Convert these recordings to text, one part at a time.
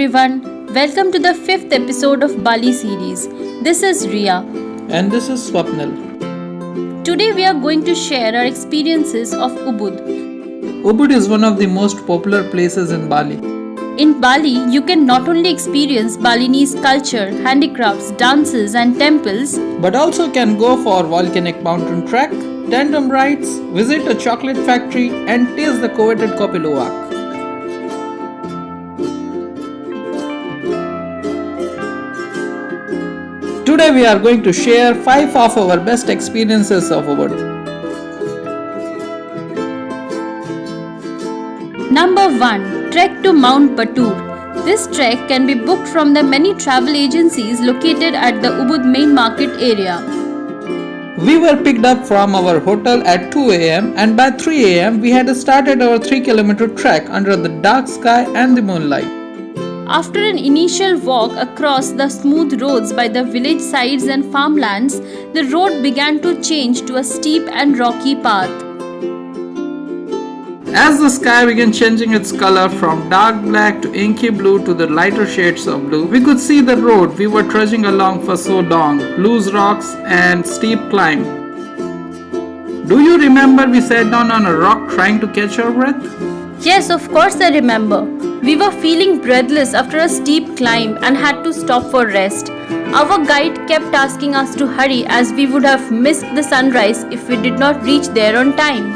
everyone. Welcome to the fifth episode of Bali series. This is Ria. And this is Swapnil. Today we are going to share our experiences of Ubud. Ubud is one of the most popular places in Bali. In Bali, you can not only experience Balinese culture, handicrafts, dances and temples, but also can go for volcanic mountain trek, tandem rides, visit a chocolate factory and taste the coveted Kopi Luwak. Today we are going to share 5 of our best experiences of Ubud. Number 1. Trek to Mount Batur. This trek can be booked from the many travel agencies located at the Ubud main market area. We were picked up from our hotel at 2 am and by 3 am we had started our 3-kilometer trek under the dark sky and the moonlight. After an initial walk across the smooth roads by the village sides and farmlands, the road began to change to a steep and rocky path. As the sky began changing its color from dark black to inky blue to the lighter shades of blue, we could see the road we were trudging along for so long, loose rocks and steep climb. Do you remember we sat down on a rock trying to catch our breath? Yes, of course I remember. We were feeling breathless after a steep climb and had to stop for rest. Our guide kept asking us to hurry as we would have missed the sunrise if we did not reach there on time.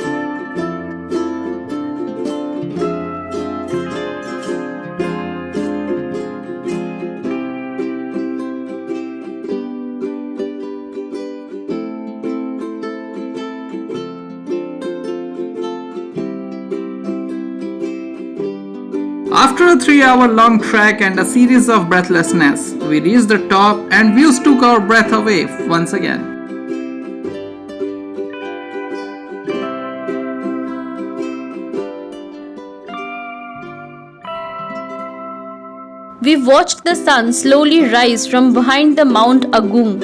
After a 3-hour-long trek and a series of breathlessness, we reached the top and views took our breath away once again. We watched the sun slowly rise from behind the Mount Agung.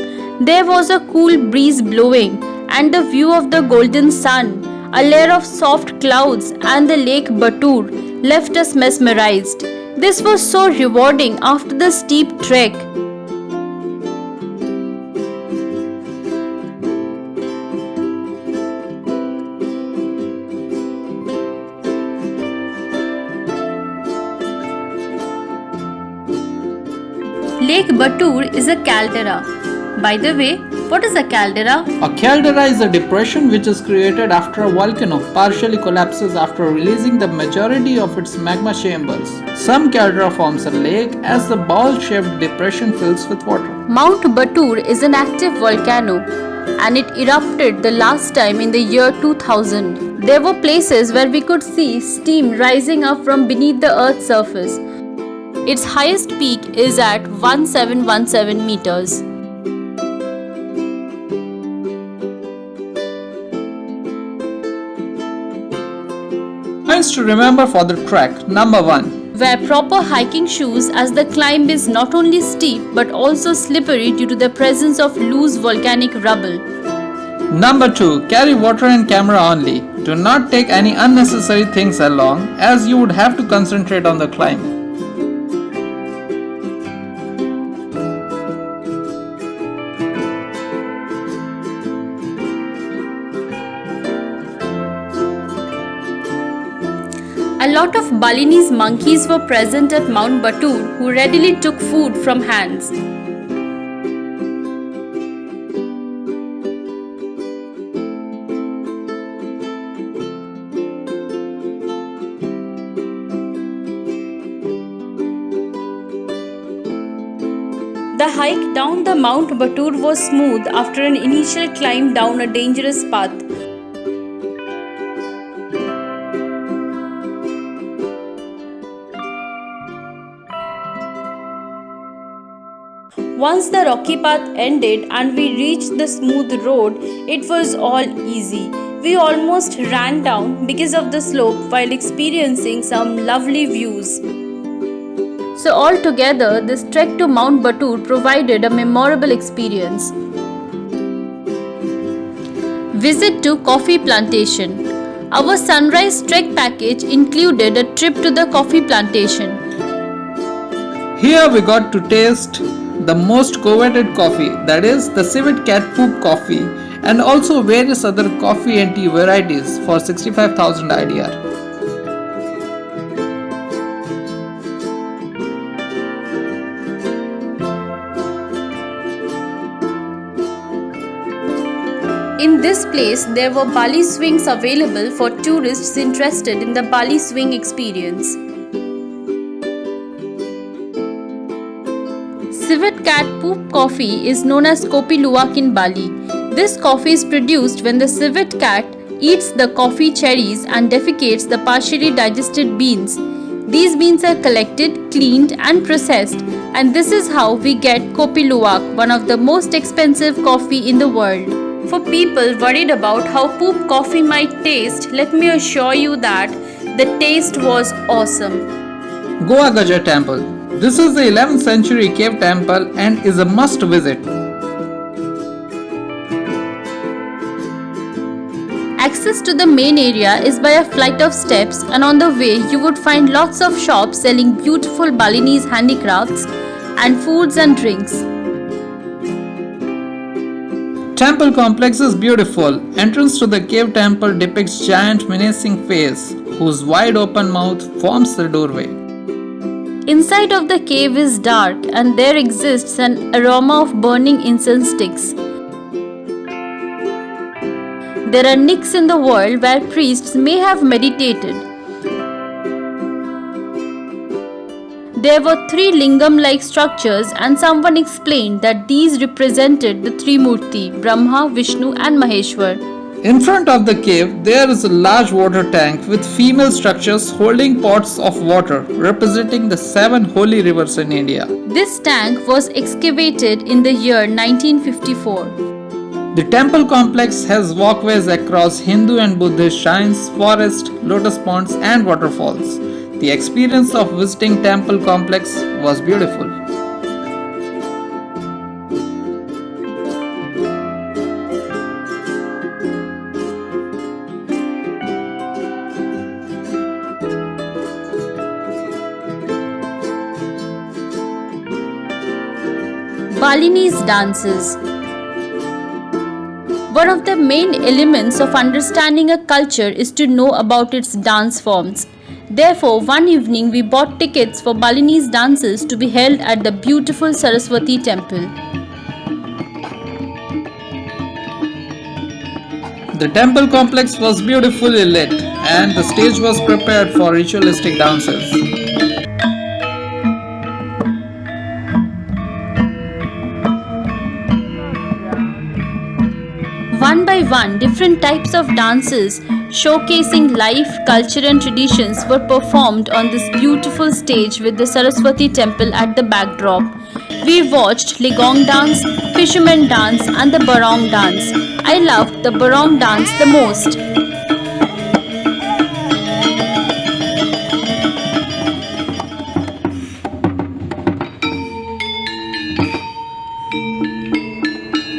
There was a cool breeze blowing and the view of the golden sun, a layer of soft clouds and the lake Batur left us mesmerized. This was so rewarding after the steep trek. Lake Batur is a caldera. By the way, what is a caldera? A caldera is a depression which is created after a volcano partially collapses after releasing the majority of its magma chambers. Some caldera forms a lake as the ball-shaped depression fills with water. Mount Batur is an active volcano and it erupted the last time in the year 2000. There were places where we could see steam rising up from beneath the earth's surface. Its highest peak is at 1717 meters. Points to remember for the trek. Number 1. Wear proper hiking shoes as the climb is not only steep but also slippery due to the presence of loose volcanic rubble. Number 2. Carry water and camera only. Do not take any unnecessary things along as you would have to concentrate on the climb. A lot of Balinese monkeys were present at Mount Batur who readily took food from hands. The hike down the Mount Batur was smooth after an initial climb down a dangerous path. Once the rocky path ended and we reached the smooth road, it was all easy. We almost ran down because of the slope while experiencing some lovely views. So altogether, this trek to Mount Batur provided a memorable experience. Visit to Coffee Plantation. Our sunrise trek package included a trip to the coffee plantation. Here we got to taste the most coveted coffee, that is the civet cat poop coffee, and also various other coffee and tea varieties for 65,000 IDR. In this place, there were Bali swings available for tourists interested in the Bali swing experience. Civet cat poop coffee is known as Kopi Luwak in Bali. This coffee is produced when the civet cat eats the coffee cherries and defecates the partially digested beans. These beans are collected, cleaned and processed, and this is how we get Kopi Luwak, one of the most expensive coffee in the world. For people worried about how poop coffee might taste, let me assure you that the taste was awesome. Goa Gaja Temple. This is the 11th century cave temple and is a must visit. Access to the main area is by a flight of steps, and on the way you would find lots of shops selling beautiful Balinese handicrafts and foods and drinks. Temple complex is beautiful. Entrance to the cave temple depicts giant menacing face whose wide open mouth forms the doorway. Inside of the cave is dark and there exists an aroma of burning incense sticks. There are nicks in the world where priests may have meditated. There were 3 lingam-like structures, and someone explained that these represented the Trimurti, Brahma, Vishnu and Maheshwar. In front of the cave, there is a large water tank with female structures holding pots of water representing the 7 holy rivers in India. This tank was excavated in the year 1954. The temple complex has walkways across Hindu and Buddhist shrines, forests, lotus ponds and waterfalls. The experience of visiting temple complex was beautiful. Balinese dances. One of the main elements of understanding a culture is to know about its dance forms. Therefore, one evening we bought tickets for Balinese dances to be held at the beautiful Saraswati temple. The temple complex was beautifully lit and the stage was prepared for ritualistic dances. One by one, different types of dances showcasing life, culture and traditions were performed on this beautiful stage with the Saraswati temple at the backdrop. We watched Ligong dance, fisherman dance and the Barong dance. I loved the Barong dance the most.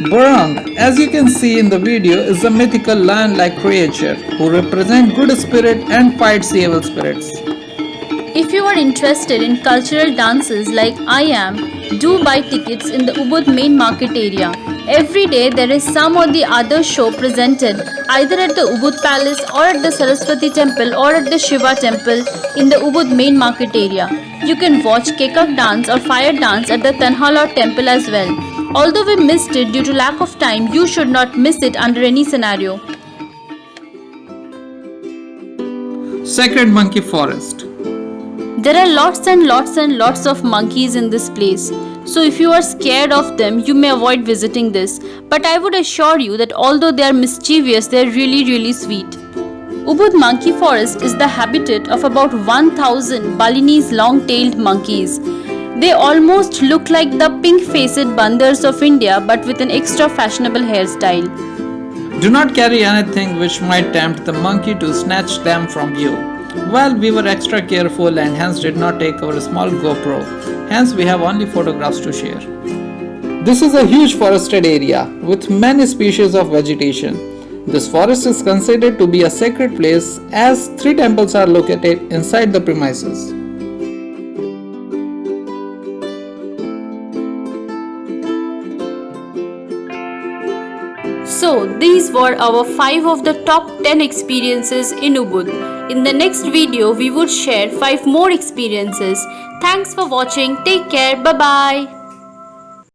Barong, as you can see in the video, is a mythical lion-like creature who represents good spirit and fights evil spirits. If you are interested in cultural dances like I am, do buy tickets in the Ubud main market area. Every day there is some or the other show presented either at the Ubud Palace or at the Saraswati temple or at the Shiva temple in the Ubud main market area. You can watch Kekak dance or fire dance at the Tanhala temple as well. Although we missed it due to lack of time, you should not miss it under any scenario. Sacred Monkey Forest. There are lots and lots of monkeys in this place. So if you are scared of them, you may avoid visiting this. But I would assure you that although they are mischievous, they are really sweet. Ubud Monkey Forest is the habitat of about 1,000 Balinese long-tailed monkeys. They almost look like the pink-faced bandars of India but with an extra fashionable hairstyle. Do not carry anything which might tempt the monkey to snatch them from you. Well, we were extra careful and hence did not take our small GoPro. Hence we have only photographs to share. This is a huge forested area with many species of vegetation. This forest is considered to be a sacred place as 3 temples are located inside the premises. So, these were our 5 of the top 10 experiences in Ubud. In the next video, we would share 5 more experiences. Thanks for watching. Take care. Bye bye.